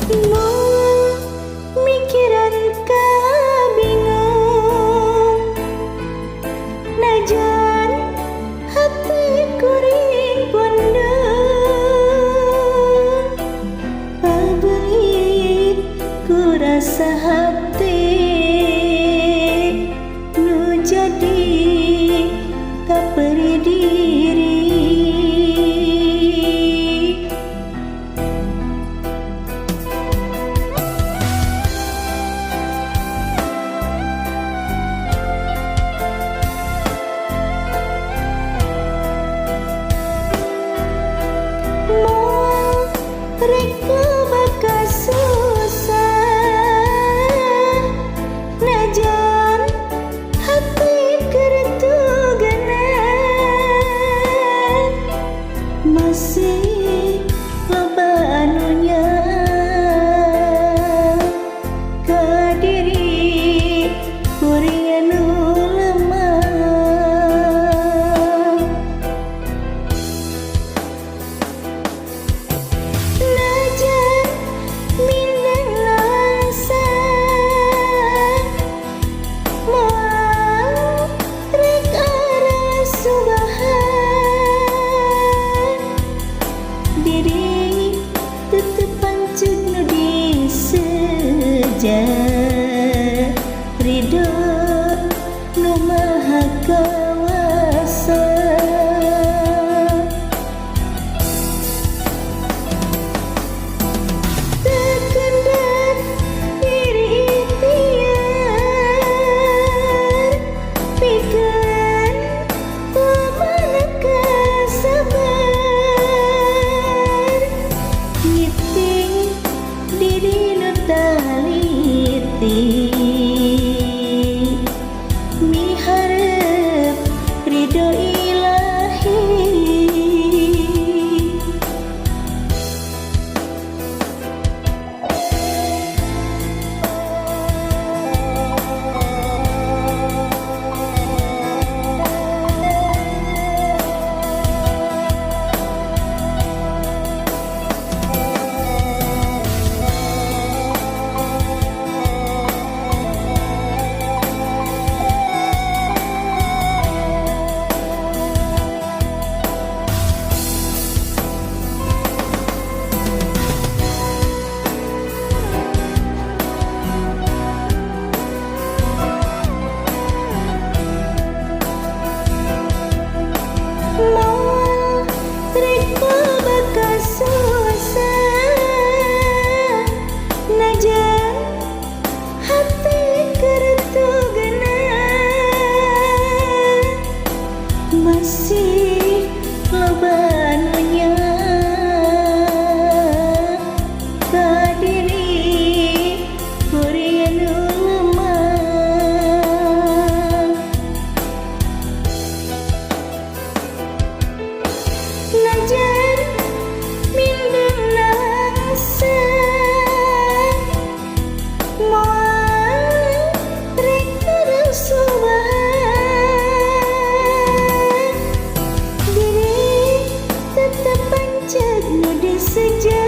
Mau mikiran ka bingung, najan hati kuring pondok, pabelit ku rasa hati nu jadi tak beri diri. Reka baka susah, najan hati kertuganan, masih loba anunya ka diri kuring anu lemah. Najan mindeng langsang, moal rek arah subahan, diri tetep pancet nu diseja, ridho nu maha kawasa. Terkendat diri ikhtiar, pikeun lamana kasabar, ngiting diri nu taliti, miharep ridho ilahi. Moal reka baka susah, najan hati kertuganan, masih loba anunya ka diri kuring anu lemah. Najan mindeng langsang, moal rek arah subahan, diri tetep pancet nu diseja,